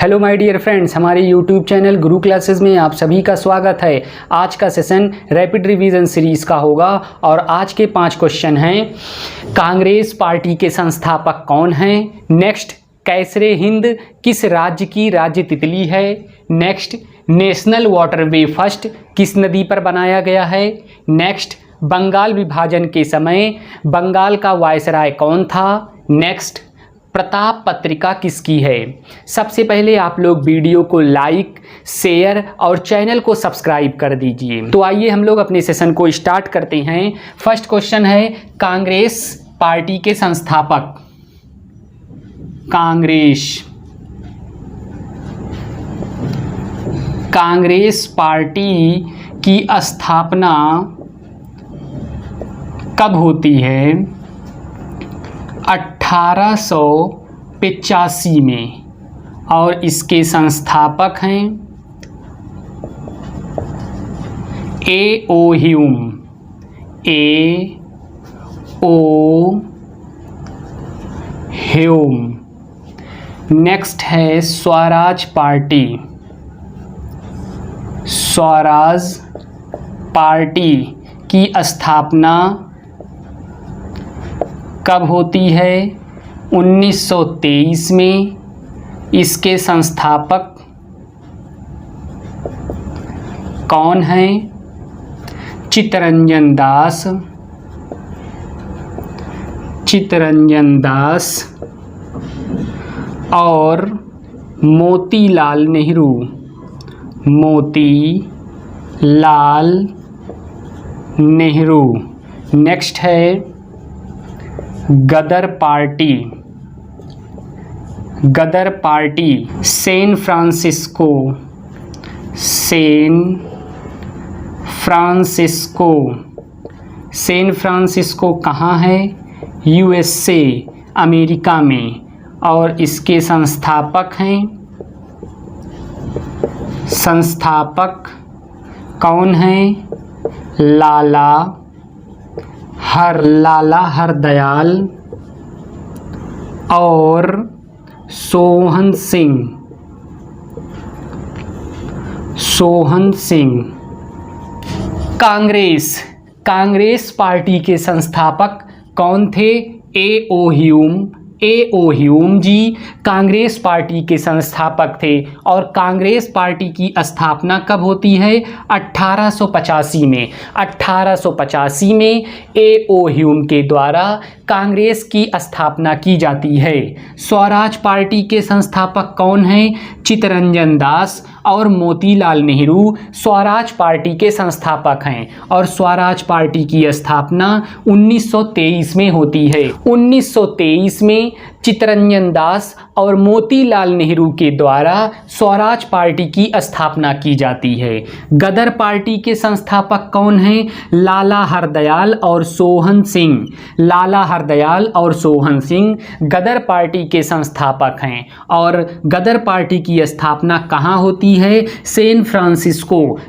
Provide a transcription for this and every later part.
Hello my dear friends, हमारे YouTube channel गुरु classes में आप सभी का स्वागत है। आज का सेशन रैपिड रिवीजन सीरीज़ का होगा और आज के 5 क्वेश्चन हैं। कांग्रेस पार्टी के संस्थापक कौन हैं? नेक्स्ट, कैसरे हिंद किस राज्य की राज्य तितली है? नेक्स्ट, नेशनल वाटरवे फर्स्ट किस नदी पर बनाया गया है? नेक्स्ट, बंगाल विभाजन के समय बंगाल का वायसराय कौन था? नेक्स्ट, प्रताप पत्रिका किसकी है? सबसे पहले आप लोग वीडियो को लाइक, शेयर और चैनल को सब्सक्राइब कर दीजिए। तो आइए हम लोग अपने सेशन को स्टार्ट करते हैं। फर्स्ट क्वेश्चन है, कांग्रेस पार्टी के संस्थापक। कांग्रेस पार्टी की स्थापना कब होती है? 1885 में। और इसके संस्थापक हैं ए ओ ह्यूम। नेक्स्ट है स्वराज पार्टी की स्थापना कब होती है? 1923 में। इसके संस्थापक कौन हैं? चित्तरंजन दास और मोतीलाल नेहरू। नेक्स्ट है गदर पार्टी सैन फ्रांसिस्को कहाँ है? USA अमेरिका में। और इसके संस्थापक कौन हैं? लाला हरदयाल और सोहन सिंह। कांग्रेस पार्टी के संस्थापक कौन थे? ए O Hume ji Congress party के संस्थापक थे। और कांग्रेस पार्टी की स्थापना कब होती है? 1885 में। 1885 में ए ओ ह्यूम के द्वारा कांग्रेस की स्थापना की जाती है। स्वराज पार्टी के संस्थापक कौन हैं? चित्तरंजन दास और मोतीलाल नेहरू स्वराज पार्टी के संस्थापक हैं। और स्वराज पार्टी की स्थापना 1923 में होती है। 1923 में चित्तरंजन दास और मोतीलाल नेहरू के द्वारा स्वराज पार्टी की स्थापना की जाती है। गदर पार्टी के संस्थापक कौन हैं? लाला हरदयाल और सोहन सिंह गदर पार्टी के संस्थापक हैं। और गदर पार्टी की स्थापना कहाँ होती है? सैन फ्रांसिस्को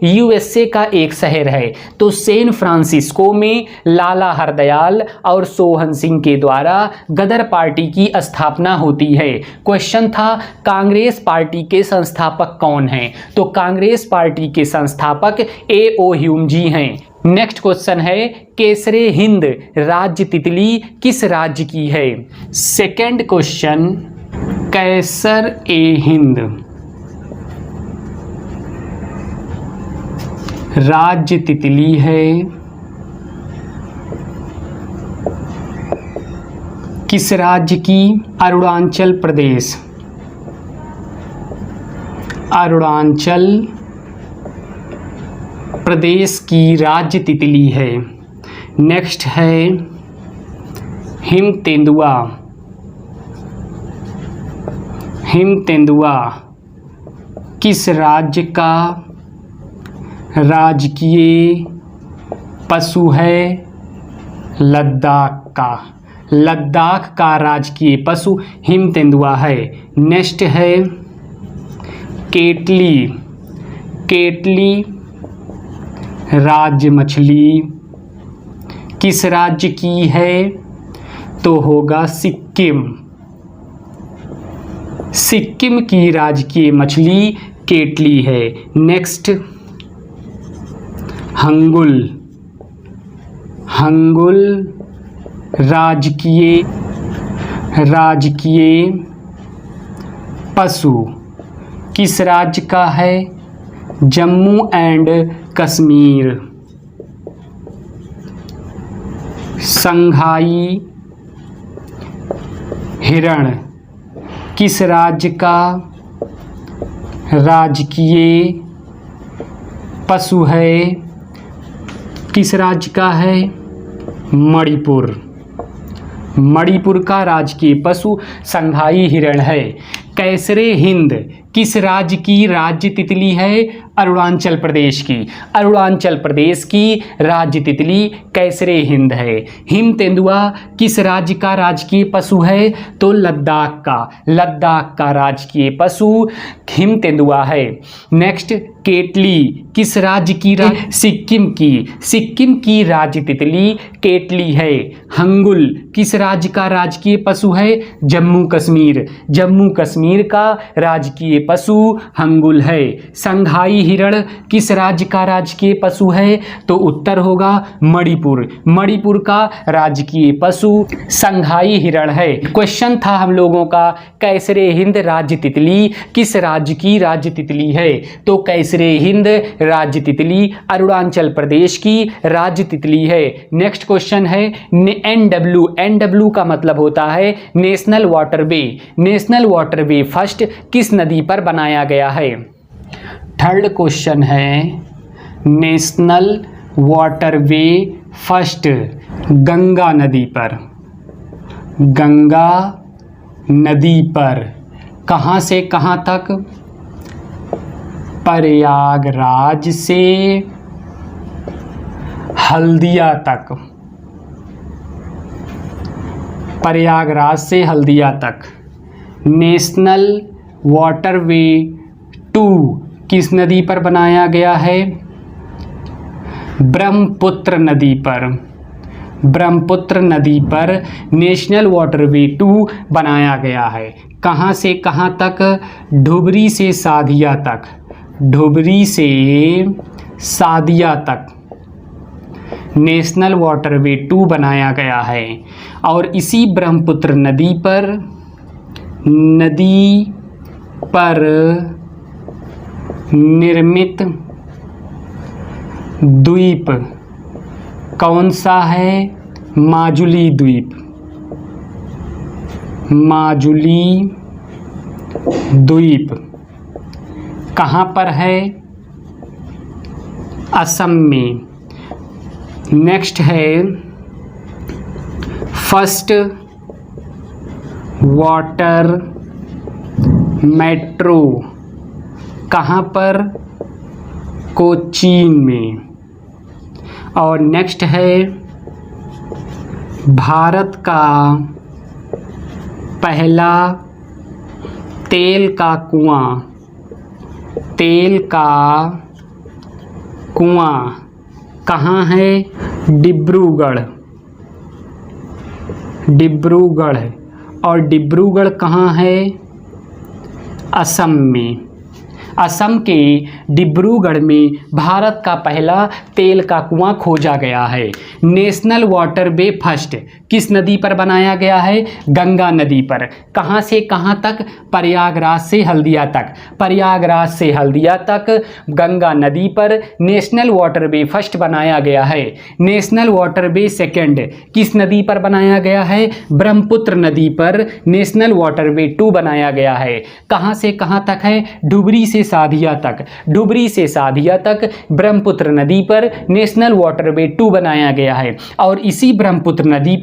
USA का एक शहर है। तो सैन फ्रांसिस्को में लाला हरदयाल और सोहन सिंह के द्वारा गदर पार्टी की स्थापना होती है। क्वेश्चन था, कांग्रेस पार्टी के संस्थापक कौन हैं? तो कांग्रेस पार्टी के संस्थापक ए ओ ह्यूम जी हैं। नेक्स्ट क्वेश्चन है, कैसरे हिंद राज्य तितली किस राज्य की है? सेकंड क्वेश्चन, कैसर ए हिंद राज्य तितली है किस राज्य की? अरुणाचल प्रदेश की राज्य तितली है। नेक्स्ट है हिम तेंदुआ किस राज्य का राजकीय पशु है? लद्दाख का राजकीय पशु हिम तेंदुआ है। नेक्स्ट है केटली राज्य मछली किस राज्य की है? तो होगा सिक्किम। सिक्किम की राजकीय मछली केटली है। नेक्स्ट, हंगुल। हंगुल राजकीय पशु किस राज्य का है? जम्मू एंड कश्मीर। संघाई हिरण किस राज्य का राजकीय पशु है? किस राज्य का है? मणिपुर। मणिपुर का राजकीय पशु संघाई हिरण है। कैसरे हिंद किस राज्य की राज्य तितली है? अरुणाचल प्रदेश की। अरुणाचल प्रदेश की राज्य तितली कैसरे हिंद है। हिम तेंदुआ किस राज्य का राजकीय पशु है? तो लद्दाख का। लद्दाख का राजकीय पशु हिम तेंदुआ है। नेक्स्ट, केटली किस राज्य की? सिक्किम की। सिक्किम की राज्य तितली केटली है। हंगुल किस राज्य का राजकीय पशु है? जम्मू कश्मीर। जम्मू कश्मीर का राजकीय पशु हंगुल है। संघाई हिरण किस राज्य का राजकीय पशु है? तो उत्तर होगा मणिपुर। मणिपुर का राजकीय पशु संघाई हिरण है। क्वेश्चन था हम लोगों का, कैसरे हिंद राज्य तितली किस राज्य की राज्य तितली है? तो कैसरे हिंद राज्य तितली अरुणाचल प्रदेश की राज्य तितली है। नेक्स्ट क्वेश्चन है NW। NW का मतलब होता है national waterway. National waterway first किस नदी पर बनाया गया है? थर्ड क्वेश्चन है नेशनल वाटरवे फर्स्ट गंगा नदी पर। गंगा नदी पर कहाँ से कहाँ तक? प्रयागराज से हल्दिया तक। प्रयागराज से हल्दिया तक। नेशनल वाटरवे 2 किस नदी पर बनाया गया है? ब्रह्मपुत्र नदी पर। ब्रह्मपुत्र नदी पर नेशनल वाटरवे 2 बनाया गया है। कहाँ से कहाँ तक? धुबरी से सादिया तक। धुबरी से सादिया तक नेशनल वाटरवे 2 बनाया गया है। और इसी ब्रह्मपुत्र नदी पर निर्मित द्वीप कौन सा है? माजुली द्वीप। माजुली द्वीप कहाँ पर है? असम में। नेक्स्ट है फर्स्ट वाटर मेट्रो कहाँ पर? कोचीन में। और नेक्स्ट है भारत का पहला तेल का कुआं। तेल का कुआं कहाँ है? डिब्रूगढ़। डिब्रूगढ़। और डिब्रूगढ़ कहाँ है? असम में। असम के डिब्रूगढ़ में भारत का पहला तेल का कुआं खोजा गया है। नेशनल वाटरवे फर्स्ट किस नदी पर बनाया गया है? गंगा नदी पर। कहाँ से कहाँ तक? प्रयागराज से हल्दिया तक। प्रयागराज से हल्दिया तक गंगा नदी पर नेशनल वाटरवे फर्स्ट बनाया गया है। नेशनल वाटरवे सेकंड किस नदी पर बनाया गया है? ब्रह्मपुत्र नदी पर नेशनल वाटरवे 2 बनाया गया है। कहाँ से कहाँ तक है? धुबरी से सादिया तक। धुबरी से सादिया तक ब्रह्मपुत्र नदी पर नेशनल वाटरवे 2 बनाया गया है। और इसी ब्रह्मपुत्र नदी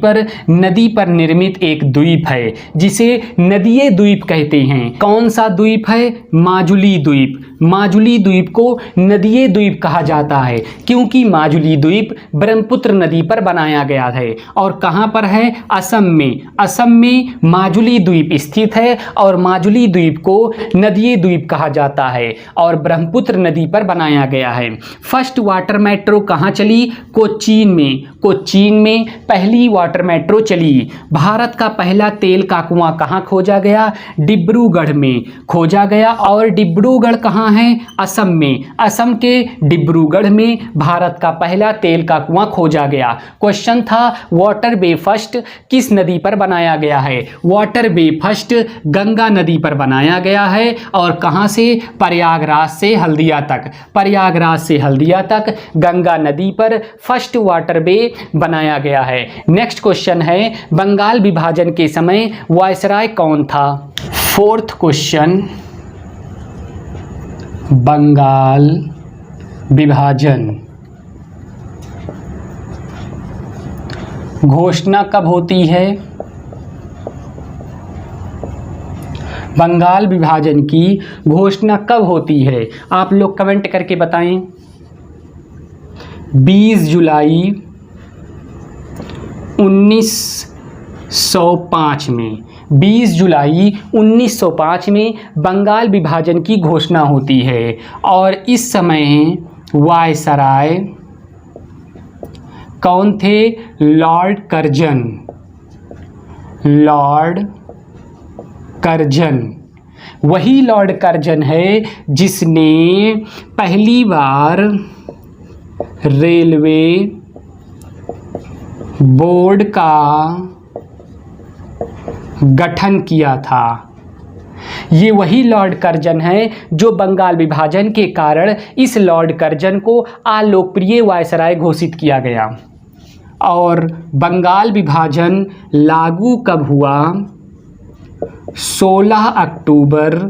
पर निर्मित एक द्वीप है जिसे नदीय द्वीप कहते हैं। कौन सा द्वीप है? माजुली द्वीप। माजुली द्वीप को नदीय द्वीप कहा जाता है क्योंकि माजुली द्वीप ब्रह्मपुत्र नदी पर बनाया गया है। और कहाँ पर है? असम में। असम में माजुली द्वीप स्थित है और माजुली द्वीप को नदीय द्वीप कहा जाता है और ब्रह्मपुत्र नदी पर बनाया गया है। फर्स्ट वाटर मेट्रो कहाँ चली? कोचीन में। कोचीन में पहली वाटर मेट्रो चली। भारत का पहला तेल का कुआं कहाँ खोजा गया? डिब्रूगढ़ में खोजा गया। और डिब्रूगढ़ कहाँ है? असम में। असम के डिब्रूगढ़ में भारत का पहला तेल का कुआं खोजा गया। क्वेश्चन था वाटर वे फर्स्ट किस नदी पर बनाया गया है? वाटर वे फर्स्ट गंगा नदी पर बनाया गया है। और कहाँ से? प्रयागराज से हल्दिया तक। प्रयागराज से हल्दिया तक गंगा नदी पर फर्स्ट वाटर वे बनाया गया है। नेक्स्ट क्वेश्चन है बंगाल विभाजन के समय वायसराय कौन था? फोर्थ क्वेश्चन, बंगाल विभाजन घोषणा कब होती है? बंगाल विभाजन की घोषणा कब होती है? आप लोग कमेंट करके बताएं। 20 जुलाई 1905 में। 20 जुलाई 1905 में बंगाल विभाजन की घोषणा होती है और इस समय वायसराय कौन थे? Lord Curzon. लॉर्ड कर्जन वही लॉर्ड कर्जन है जिसने पहली बार रेलवे बोर्ड का गठन किया था। ये वही लॉर्ड कर्जन है जो बंगाल विभाजन के कारण इस लॉर्ड कर्जन को अलोकप्रिय वायसराय घोषित किया गया। और बंगाल विभाजन लागू कब हुआ? 16 अक्टूबर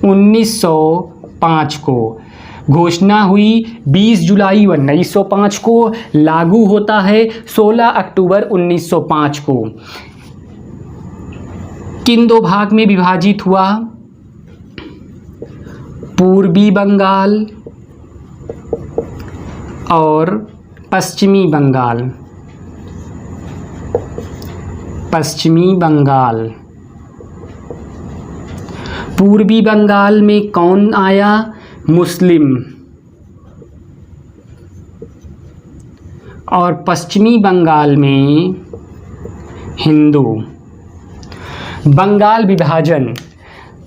1905 को घोषणा हुई। 20 जुलाई 1905 को लागू होता है 16 अक्टूबर 1905 को। किन दो भाग में विभाजित हुआ? पूर्वी बंगाल और पश्चिमी बंगाल। पश्चिमी बंगाल। पूर्वी बंगाल में कौन आया? मुस्लिम। और पश्चिमी बंगाल में हिंदू। बंगाल विभाजन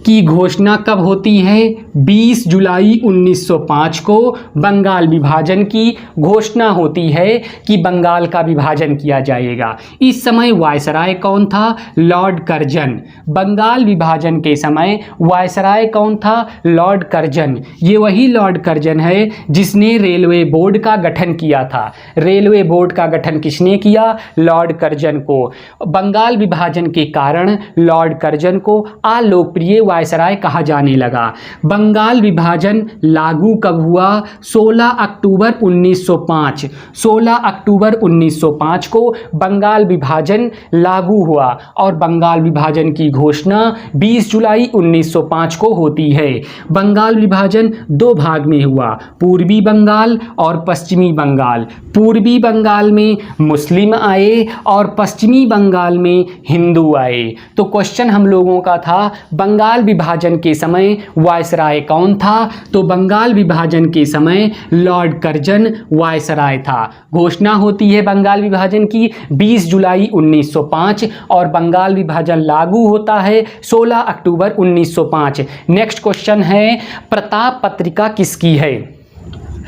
की घोषणा कब होती है? 20 जुलाई 1905 को बंगाल विभाजन की घोषणा होती है कि बंगाल का विभाजन किया जाएगा। इस समय वायसराय कौन था? Lord Curzon. बंगाल विभाजन के समय वायसराय कौन था? Lord Curzon. ये वही लॉर्ड कर्जन है जिसने रेलवे बोर्ड का गठन किया था। रेलवे बोर्ड का गठन किसने किया? लॉर्ड कर्जन को। बंगाल विभाजन के कारण लॉर्ड कर्जन को अलोकप्रिय वायसराय कहा जाने लगा। बंगाल विभाजन लागू कब हुआ? 16 अक्टूबर 1905। 16 अक्टूबर 1905 को बंगाल विभाजन लागू हुआ और बंगाल विभाजन की घोषणा 20 जुलाई 1905 को होती है। बंगाल विभाजन दो भाग में हुआ, पूर्वी बंगाल और पश्चिमी बंगाल। पूर्वी बंगाल में मुस्लिम आए और पश्चिमी बंगाल में हिंदू आए। तो क्वेश्चन हम लोगों का था बंगाल विभाजन के समय वायसराय कौन था? तो बंगाल विभाजन के समय लॉर्ड कर्जन वायसराय था। घोषणा होती है बंगाल विभाजन की 20 जुलाई 1905 और बंगाल विभाजन लागू होता है 16 अक्टूबर 1905। नेक्स्ट क्वेश्चन है प्रताप पत्रिका किसकी है?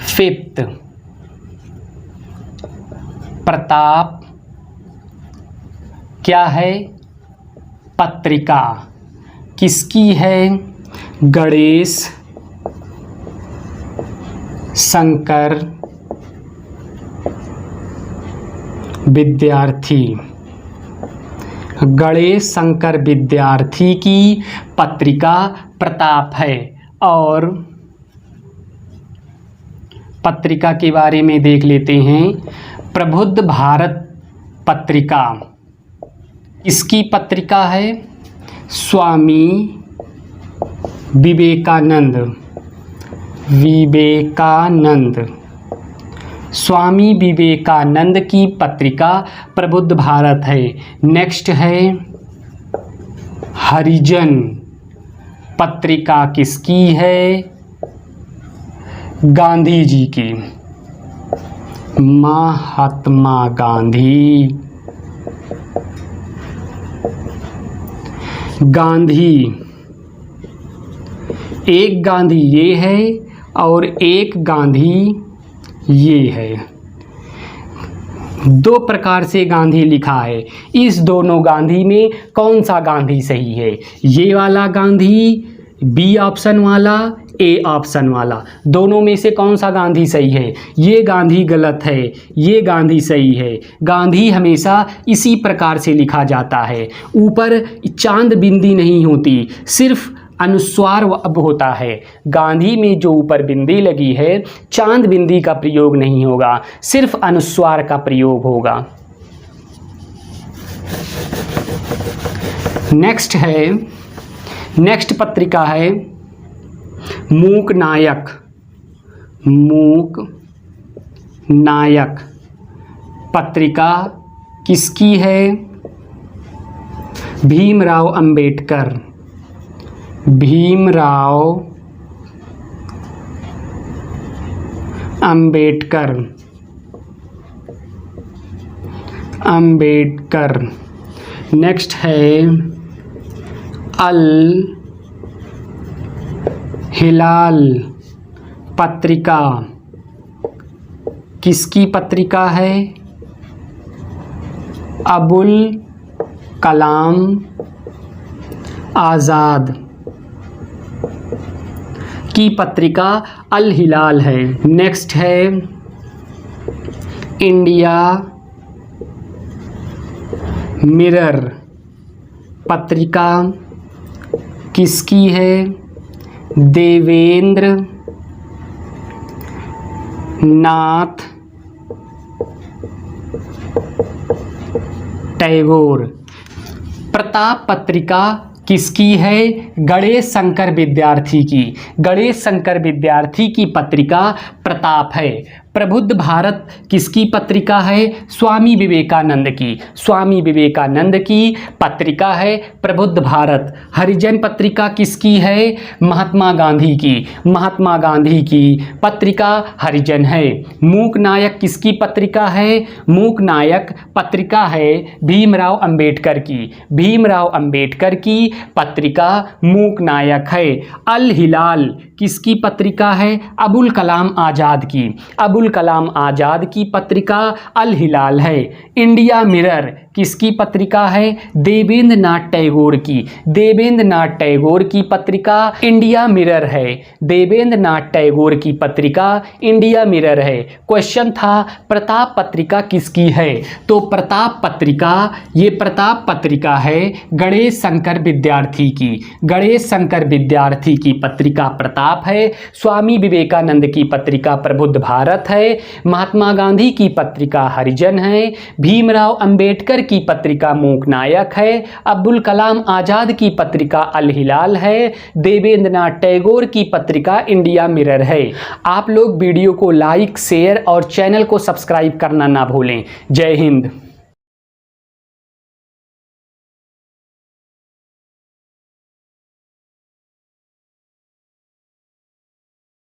फिफ्थ, प्रताप क्या है? पत्रिका किसकी है? गणेश शंकर विद्यार्थी। गणेश शंकर विद्यार्थी की पत्रिका प्रताप है। और पत्रिका के बारे में देख लेते हैं। प्रबुद्ध भारत पत्रिका किसकी पत्रिका है? स्वामी विवेकानंद। विवेकानंद। स्वामी विवेकानंद की पत्रिका प्रबुद्ध भारत है। नेक्स्ट है हरिजन। पत्रिका किसकी है? गांधी जी की। महात्मा गांधी। गांधी, एक गांधी ये है और एक गांधी ये है। दो प्रकार से गांधी लिखा है। इस दोनों गांधी में कौन सा गांधी सही है? ये वाला गांधी, बी ऑप्शन वाला, ए ऑप्शन वाला, दोनों में से कौन सा गांधी सही है? ये गांधी गलत है, ये गांधी सही है। गांधी हमेशा इसी प्रकार से लिखा जाता है। ऊपर चांद बिंदी नहीं होती, सिर्फ अनुस्वार अब होता है। गांधी में जो ऊपर बिंदी लगी है, चांद बिंदी का प्रयोग नहीं होगा, सिर्फ अनुस्वार का प्रयोग होगा। नेक्स्ट पत्रिका है मूक नायक। मूक नायक पत्रिका किसकी है? भीमराव अंबेडकर। भीमराव अंबेडकर। अंबेडकर। नेक्स्ट है अल हिलाल। पत्रिका किसकी पत्रिका है? अबुल कलाम आज़ाद की पत्रिका अल हिलाल है। नेक्स्ट है इंडिया मिरर। पत्रिका किसकी है? देवेंद्र नाथ टैगोर। प्रताप पत्रिका किसकी है? गणेश शंकर विद्यार्थी की। गणेश शंकर विद्यार्थी की पत्रिका प्रताप है। प्रबुद्ध भारत किसकी पत्रिका है? स्वामी विवेकानंद की। स्वामी विवेकानंद की पत्रिका है प्रबुद्ध भारत। हरिजन पत्रिका किसकी है? महात्मा गांधी की। महात्मा गांधी की पत्रिका हरिजन है। मूक नायक किसकी पत्रिका है? मूक नायक पत्रिका है भीमराव अंबेडकर की। भीमराव अंबेडकर की पत्रिका मूक नायक है। अल हिलाल किसकी पत्रिका है? अबुल कलाम आज़ाद की। अबुल कलाम आज़ाद की पत्रिका अल हिलाल है। इंडिया मिरर किसकी पत्रिका है? देवेंद्र नाथ टैगोर की। देवेंद्र नाथ टैगोर की पत्रिका इंडिया मिरर है। देवेंद्र नाथ टैगोर की पत्रिका इंडिया मिरर है। क्वेश्चन था प्रताप पत्रिका किसकी है? तो प्रताप पत्रिका, ये प्रताप पत्रिका है गणेश शंकर विद्यार्थी की। गणेश शंकर विद्यार्थी की पत्रिका प्रताप है। स्वामी विवेकानंद की पत्रिका प्रबुद्ध भारत है। महात्मा गांधी की पत्रिका हरिजन है। भीमराव अंबेडकर की पत्रिका मूक नायक है। अब्दुल कलाम आज़ाद की पत्रिका अल हिलाल है। देवेंद्र नाथ टैगोर की पत्रिका इंडिया मिरर है। आप लोग वीडियो को लाइक, शेयर और चैनल को सब्सक्राइब करना ना भूलें। जय हिंद।